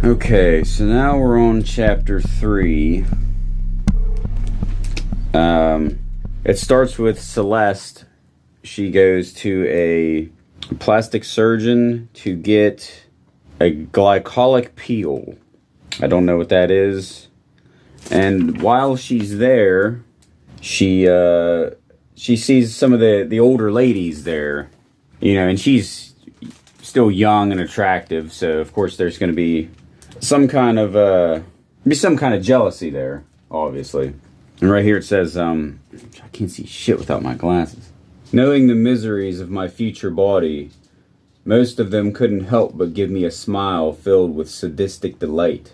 Okay, so now we're on chapter 3. It starts with Celeste. She goes to a plastic surgeon to get a glycolic peel. I don't know what that is. And while she's there, she sees some of the older ladies there, and she's still young and attractive, so of course there's going to be some kind of jealousy there, obviously. And right here it says, I can't see shit without my glasses. Knowing the miseries of my future body, most of them couldn't help but give me a smile filled with sadistic delight.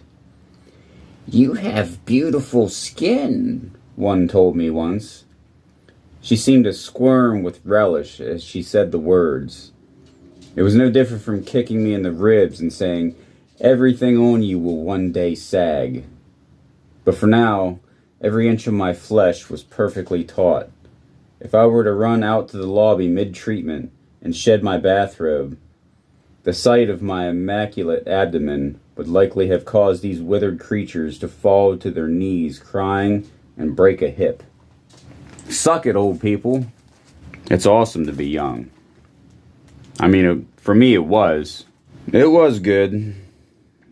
"You have beautiful skin," one told me once. She seemed to squirm with relish as she said the words. It was no different from kicking me in the ribs and saying, "Everything on you will one day sag." But for now, every inch of my flesh was perfectly taut. If I were to run out to the lobby mid-treatment and shed my bathrobe, the sight of my immaculate abdomen would likely have caused these withered creatures to fall to their knees crying and break a hip. Suck it, old people. It's awesome to be young. I mean, for me it was. It was good.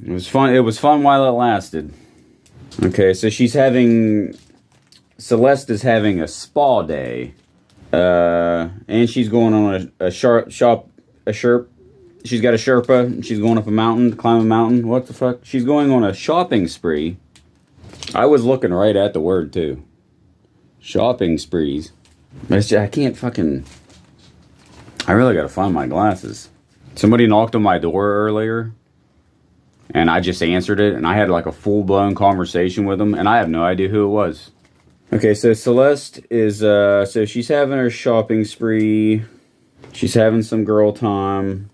It was fun. It was fun while it lasted. Okay, so Celeste is having a spa day. And she's going on she's got a Sherpa, and she's going up a mountain, to climb a mountain. What the fuck? She's going on a shopping spree. I was looking right at the word, too. Shopping sprees. I can't fucking... I really gotta find my glasses. Somebody knocked on my door earlier, and I just answered it, and I had like a full-blown conversation with them, and I have no idea who it was. Okay, so Celeste is, so she's having her shopping spree. She's having some girl time.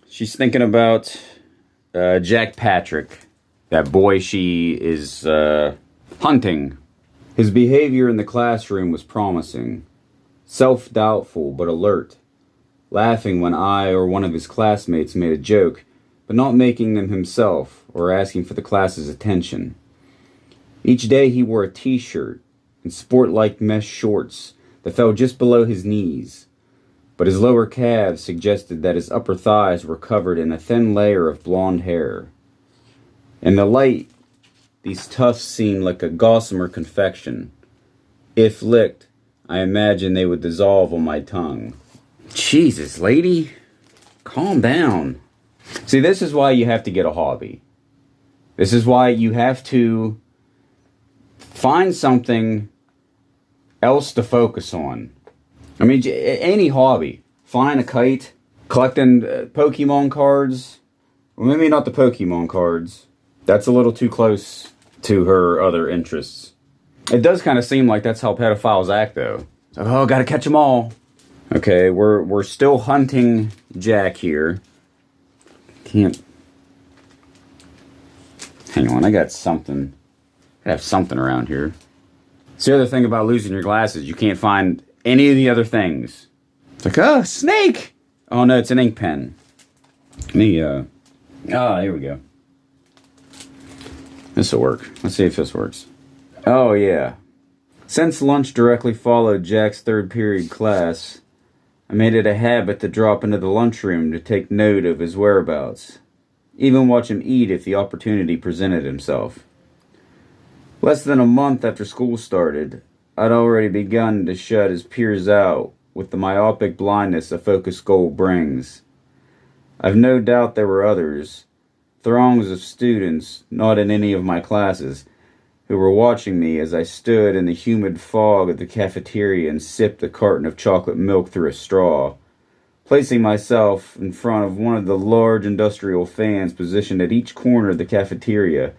She's thinking about, Jack Patrick, that boy she is, hunting. His behavior in the classroom was promising. Self-doubtful, but alert. Laughing when I or one of his classmates made a joke, but not making them himself or asking for the class's attention. Each day he wore a t-shirt and sport-like mesh shorts that fell just below his knees, but his lower calves suggested that his upper thighs were covered in a thin layer of blonde hair. In the light, these tufts seemed like a gossamer confection. If licked, I imagine they would dissolve on my tongue. Jesus, lady. Calm down. See, this is why you have to get a hobby. This is why you have to find something else to focus on. I mean, any hobby. Flying a kite, collecting Pokemon cards. Well, maybe not the Pokemon cards. That's a little too close to her other interests. It does kind of seem like that's how pedophiles act, though. It's like, oh, gotta catch them all. Okay, we're still hunting Jack here. Can't... Hang on, I got something. I have something around here. It's the other thing about losing your glasses. You can't find any of the other things. It's like, oh, snake! Oh, no, it's an ink pen. Here we go. This'll work. Let's see if this works. Oh, yeah. Since lunch directly followed Jack's third period class, I made it a habit to drop into the lunchroom to take note of his whereabouts. Even watch him eat if the opportunity presented himself. Less than a month after school started, I'd already begun to shut his peers out with the myopic blindness a focused goal brings. I've no doubt there were others, throngs of students not in any of my classes, who were watching me as I stood in the humid fog of the cafeteria and sipped a carton of chocolate milk through a straw, placing myself in front of one of the large industrial fans positioned at each corner of the cafeteria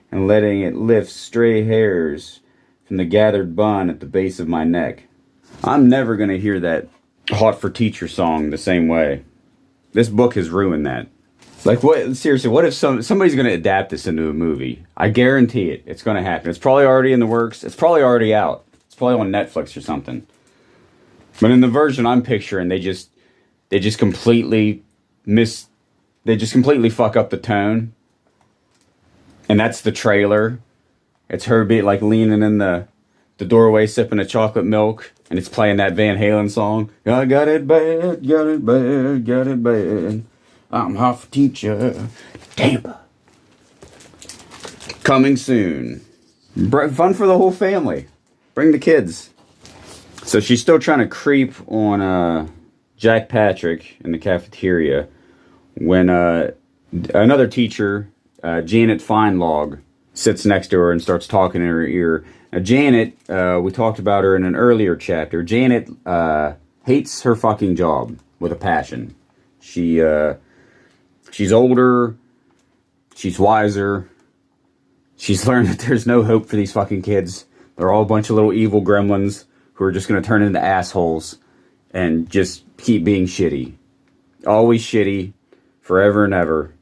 and letting it lift stray hairs from the gathered bun at the base of my neck. I'm never going to hear that Hot for Teacher song the same way. This book has ruined that. Like, what? Seriously, what if somebody's going to adapt this into a movie? I guarantee it. It's going to happen. It's probably already in the works. It's probably already out. It's probably on Netflix or something. But in the version I'm picturing, they just completely they just completely fuck up the tone. And that's the trailer. It's her like leaning in the doorway sipping a chocolate milk, and it's playing that Van Halen song. I got it bad, got it bad, got it bad. I'm half a teacher. Tampa. Coming soon. Fun for the whole family. Bring the kids. So she's still trying to creep on Jack Patrick in the cafeteria when another teacher, Janet Feinlog, sits next to her and starts talking in her ear. Now, Janet, we talked about her in an earlier chapter. Janet hates her fucking job with a passion. She's older. She's wiser. She's learned that there's no hope for these fucking kids. They're all a bunch of little evil gremlins who are just going to turn into assholes and just keep being shitty. Always shitty, forever and ever.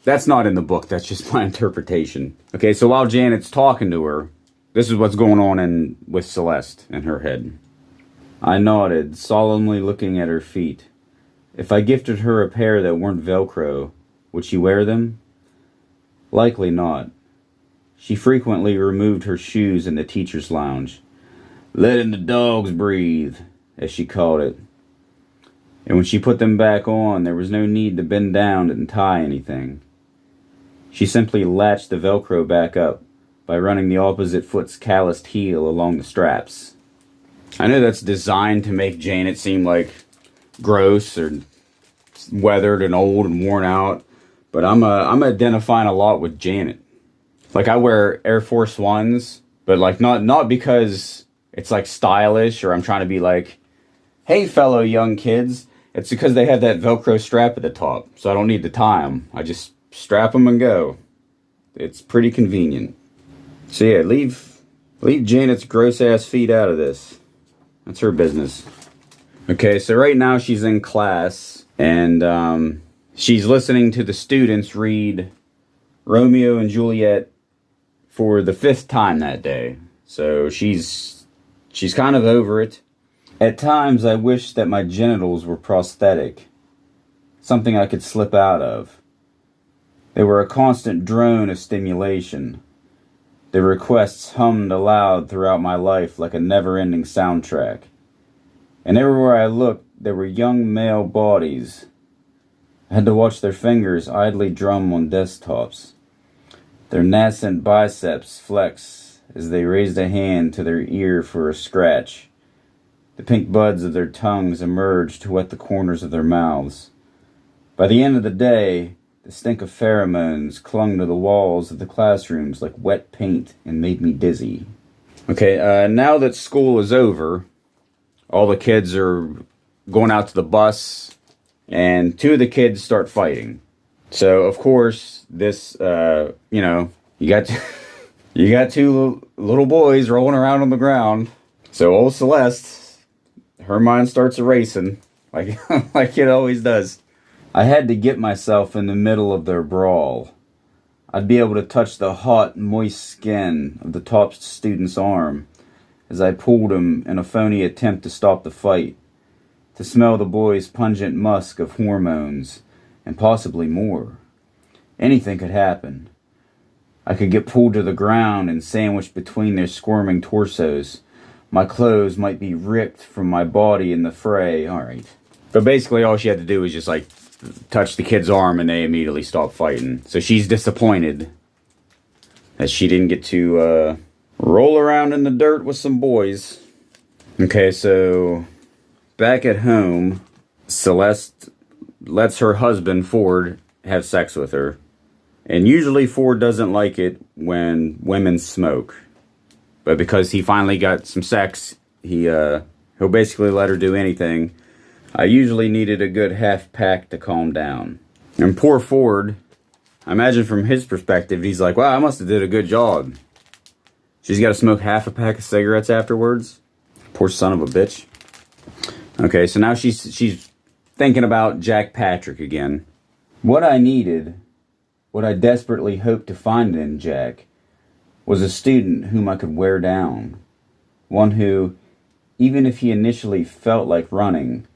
That's not in the book. That's just my interpretation. Okay, so while Janet's talking to her, this is what's going on with Celeste in her head. I nodded, solemnly looking at her feet. If I gifted her a pair that weren't Velcro, would she wear them? Likely not. She frequently removed her shoes in the teacher's lounge, letting the dogs breathe, as she called it. And when she put them back on, there was no need to bend down and tie anything. She simply latched the Velcro back up by running the opposite foot's calloused heel along the straps. I know that's designed to make Janet seem like gross or weathered and old and worn out, but I'm identifying a lot with Janet. Like, I wear Air Force Ones, but like not because it's like stylish or I'm trying to be like, hey fellow young kids. It's because they have that Velcro strap at the top, so I don't need to tie them. I just strap them and go. It's pretty convenient. So yeah, leave Janet's gross ass feet out of this. That's her business. Okay, so right now she's in class and she's listening to the students read Romeo and Juliet for the 5th time that day. So she's kind of over it. At times I wish that my genitals were prosthetic, something I could slip out of. They were a constant drone of stimulation. Their requests hummed aloud throughout my life like a never-ending soundtrack. And everywhere I looked, there were young male bodies. I had to watch their fingers idly drum on desktops. Their nascent biceps flex as they raised a hand to their ear for a scratch. The pink buds of their tongues emerged to wet the corners of their mouths. By the end of the day, the stink of pheromones clung to the walls of the classrooms like wet paint and made me dizzy. Okay, now that school is over, all the kids are going out to the bus, and 2 of the kids start fighting. So, of course, this, you got you got 2 little boys rolling around on the ground. So old Celeste, her mind starts erasing, like like it always does. I had to get myself in the middle of their brawl. I'd be able to touch the hot, moist skin of the top student's arm as I pulled him in a phony attempt to stop the fight, to smell the boy's pungent musk of hormones, and possibly more. Anything could happen. I could get pulled to the ground and sandwiched between their squirming torsos. My clothes might be ripped from my body in the fray. Alright. But basically all she had to do was just like touch the kid's arm and they immediately stopped fighting. So she's disappointed that she didn't get to roll around in the dirt with some boys. Okay, so back at home, Celeste lets her husband, Ford, have sex with her. And usually Ford doesn't like it when women smoke. But because he finally got some sex, he'll basically let her do anything. I usually needed a good half pack to calm down. And poor Ford, I imagine from his perspective, he's like, wow, I must have did a good job. She's got to smoke half a pack of cigarettes afterwards. Poor son of a bitch. Okay, so now she's thinking about Jack Patrick again. What I needed, what I desperately hoped to find in Jack, was a student whom I could wear down. One who, even if he initially felt like running,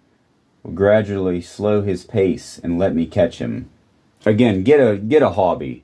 will gradually slow his pace and let me catch him. Again, get a hobby.